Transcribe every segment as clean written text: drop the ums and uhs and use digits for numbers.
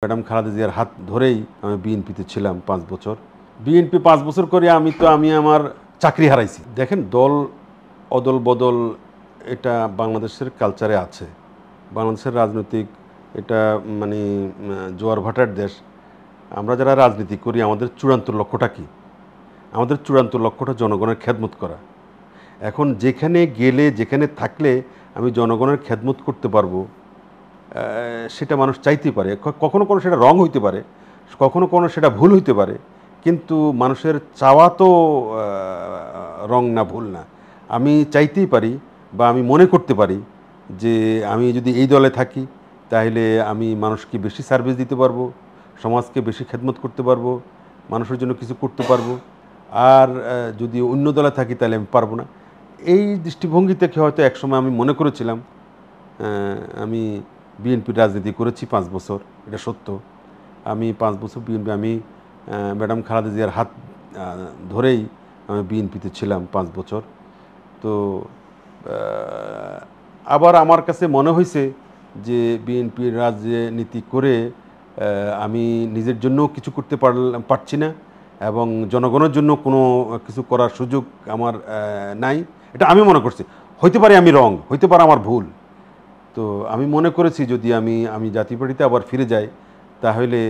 Madam Khaleda জিয়ার হাত ধরেই আমি বিএনপিতে ছিলাম 5 বছর। বিএনপি 5 বছর করে আমি আমার চাকরি হারাইছি। দেখেন, দল অদল বদল এটা বাংলাদেশের কালচারে আছে। বাংলাদেশের রাজনৈতিক এটা মানে জোয়ার ভাটার দেশ। আমরা যারা রাজনীতি করি আমাদের চূড়ান্ত লক্ষ্যটা কি? আমাদের চূড়ান্ত লক্ষ্যটা জনগণের খেদমত করা। এখন যেখানে গেলে যেখানে থাকলে আমি জনগণের খেদমত করতে পারবো, সেটা মানুষ চাইতে পারে। কখনো কোনো সেটা রং হইতে পারে, কখনো কোনো সেটা ভুল হইতে পারে, কিন্তু মানুষের চাওয়া তো রং না, ভুল না। আমি চাইতেই পারি বা আমি মনে করতে পারি যে আমি যদি এই দলে থাকি তাহলে আমি মানুষকে বেশি সার্ভিস দিতে পারবো, সমাজকে বেশি খেদমত করতে পারবো, মানুষের জন্য কিছু করতে পারবো। আর যদি অন্য দলে থাকি তাহলে আমি পারবো না। এই দৃষ্টিভঙ্গি থেকে হয়তো একসময় আমি মনে করেছিলাম। আমি বিএনপির রাজনীতি করেছি 5 বছর, এটা সত্য। আমি 5 বছর বিএনপি ম্যাডাম খালেদা জিয়ার হাত ধরেই আমি বিএনপিতে ছিলাম 5 বছর। তো আবার আমার কাছে মনে হয়েছে যে বিএনপির রাজনীতি করে আমি নিজের জন্য কিছু করতে পারছি না এবং জনগণের জন্য কোনো কিছু করার সুযোগ আমার নাই। এটা আমি মনে করছি। হইতে পারে আমি রং, হইতে পারে আমার ভুল। তো আমি মনে করেছি যদি আমি জাতীয় পার্টিতে আবার ফিরে যাই তাহলে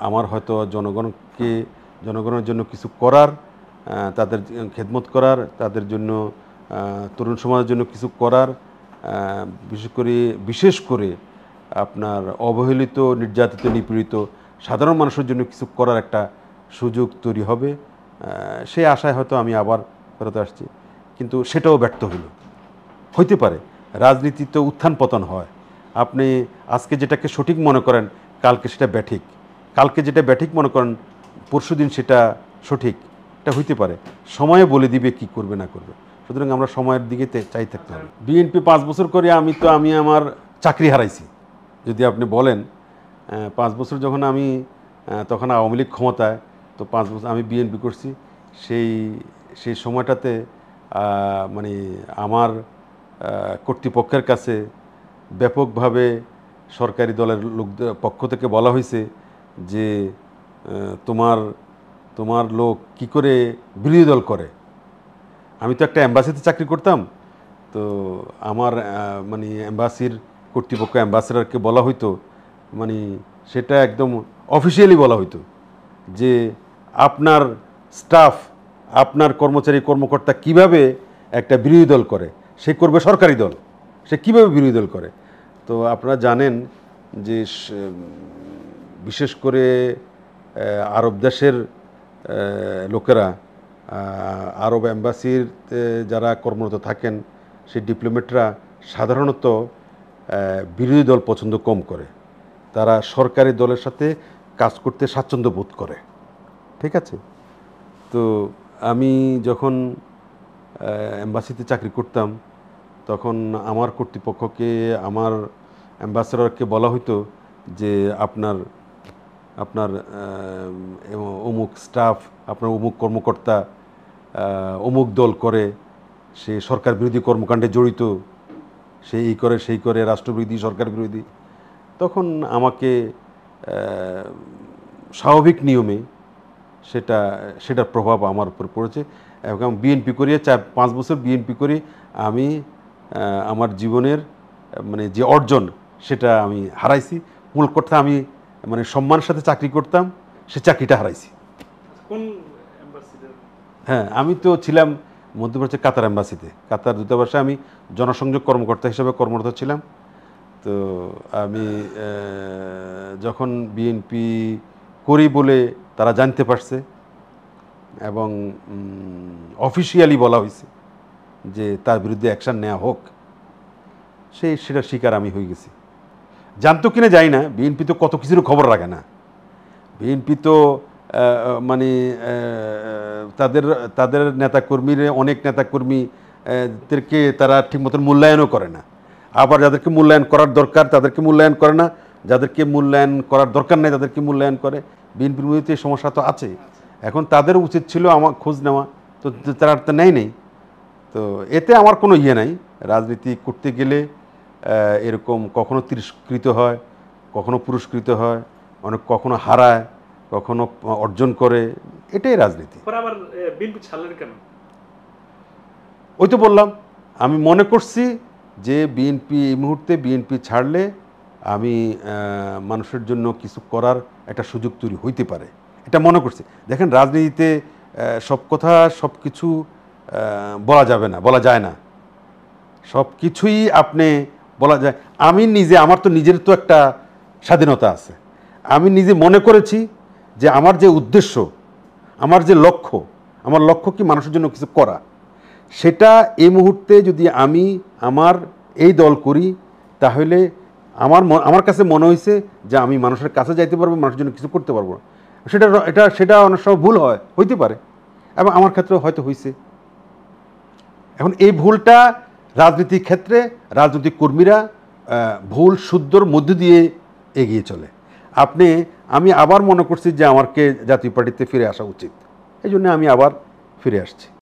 আমার হয়তো জনগণের জন্য কিছু করার, তাদের খেদমত করার, তাদের জন্য তরুণ সমাজের জন্য কিছু করার, বিশেষ করে আপনার অবহেলিত, নির্যাতিত, নিপীড়িত সাধারণ মানুষের জন্য কিছু করার একটা সুযোগ তৈরি হবে। সেই আশায় হয়তো আমি আবার ফেরত আসছি, কিন্তু সেটাও ব্যর্থ হইতে পারে। রাজনীতি তো উত্থান পতন হয়। আপনি আজকে যেটাকে সঠিক মনে করেন কালকে সেটা ব্যাঠিক, কালকে যেটা ব্যাঠিক মনে করেন পরশুদিন সেটা সঠিক। এটা হইতে পারে, সময়ে বলে দিবে কি করবে না করবে। সুতরাং আমরা সময়ের দিকে চাই থাকতে হবে। বিএনপি 5 বছর করে আমি আমার চাকরি হারাইছি। যদি আপনি বলেন 5 বছর যখন তখন আওয়ামী লীগ ক্ষমতায়, তো 5 বছর আমি বিএনপি করছি। সেই সময়টাতে মানে আমার কর্তৃপক্ষের কাছে ব্যাপকভাবে সরকারি দলের লোকদের পক্ষ থেকে বলা হয়েছে যে তোমার লোক কি করে বিরোধী দল করে। আমি তো একটা এম্বাসিতে চাকরি করতাম, তো আমার মানে এম্বাসির কর্তৃপক্ষ, অ্যাম্বাসেডরকে বলা হইতো, মানে সেটা একদম অফিসিয়ালি বলা হইতো যে আপনার স্টাফ, আপনার কর্মচারী কর্মকর্তা কিভাবে একটা বিরোধী দল করে, সে করবে সরকারি দল, সে কীভাবে বিরোধী দল করে। তো আপনারা জানেন যে বিশেষ করে আরব দেশের লোকেরা, আরব এম্বাসির যারা কর্মরত থাকেন সেই ডিপ্লোমেটরা সাধারণত বিরোধী দল পছন্দ কম করে। তারা সরকারি দলের সাথে কাজ করতে স্বাচ্ছন্দ্য বোধ করে। ঠিক আছে? তো আমি যখন এম্বাসিতে চাকরি করতাম তখন আমার কর্তৃপক্ষকে, আমার অ্যাম্বাসেডরকে বলা হতো যে আপনার অমুক স্টাফ, আপনার অমুক কর্মকর্তা অমুক দল করে, সে সরকার বিরোধী কর্মকাণ্ডে জড়িত, সে এই করে সেই করে, রাষ্ট্রবিরোধী, সরকার বিরোধী। তখন আমাকে স্বাভাবিক নিয়মে সেটার প্রভাব আমার উপর পড়েছে এবং বিএনপি করিয়ে 5 বছর বিএনপি করি আমি আমার জীবনের মানে যে অর্জন সেটা আমি হারাইছি। মূল কথা আমি মানে সম্মানের সাথে চাকরি করতাম, সে চাকরিটা হারাইছি। হ্যাঁ, আমি তো ছিলাম মধ্যপ্রাচ্যের কাতার এম্বাসিতে, কাতার দূতাবাসে আমি জনসংযোগ কর্মকর্তা হিসেবে কর্মরত ছিলাম। তো আমি যখন বিএনপি করি বলে তারা জানতে পারছে এবং অফিসিয়ালি বলা হয়েছে যে তার বিরুদ্ধে অ্যাকশান নেওয়া হোক, সেটার শিকার আমি হয়ে গেছি। জানতো কিনা যাই না, বিএনপি তো কত কিছুর খবর রাখে না। বিএনপি তো মানে তাদের নেতাকর্মীরা, অনেক নেতাকর্মীদেরকে তারা ঠিক মতন মূল্যায়নও করে না। আবার যাদেরকে মূল্যায়ন করার দরকার তাদেরকে মূল্যায়ন করে না, যাদেরকে মূল্যায়ন করার দরকার নেই তাদেরকে মূল্যায়ন করে। বিএনপির মধ্যে এই সমস্যা তো আছে। এখন তাদের উচিত ছিল আমার খোঁজ নেওয়া, তো তারা তো নেই। তো এতে আমার কোনো ইয়ে নাই। রাজনীতি করতে গেলে এরকম কখনো তিরস্কৃত হয়, কখনো পুরস্কৃত হয়, অনেক কখনো হারায়, কখনো অর্জন করে, এটাই রাজনীতি। আবার বিএনপি ছাড়লেন কেন? ওই তো বললাম, আমি মনে করছি যে বিএনপি এই মুহূর্তে বিএনপি ছাড়লে আমি মানুষের জন্য কিছু করার একটা সুযোগ তৈরি হইতে পারে, এটা মনে করছি। দেখেন, রাজনীতিতে সব কথা সব কিছু বলা যাবে না, বলা যায় না, সব কিছুই আপনি বলা যায়। আমি নিজে, আমার তো নিজের তো একটা স্বাধীনতা আছে। আমি নিজে মনে করেছি যে আমার যে উদ্দেশ্য, আমার যে লক্ষ্য, আমার লক্ষ্য কি মানুষের জন্য কিছু করা, সেটা এই মুহূর্তে যদি আমি আমার এই দল করি, তাহলে আমার কাছে মনে হয়েছে যে আমি মানুষের কাছে যাইতে পারবো, মানুষের জন্য কিছু করতে পারবো। সেটা অনেক সময় ভুল হইতে পারে, এবং আমার ক্ষেত্রে হয়তো হয়েছে। এখন এই ভুলটা রাজনীতির ক্ষেত্রে রাজনৈতিক কর্মীরা ভুল শুদ্ধর মধ্য দিয়ে এগিয়ে চলে। আমি আবার মনে করছি যে আমাকে জাতীয় পার্টিতে ফিরে আসা উচিত, এই জন্য আমি আবার ফিরে আসছি।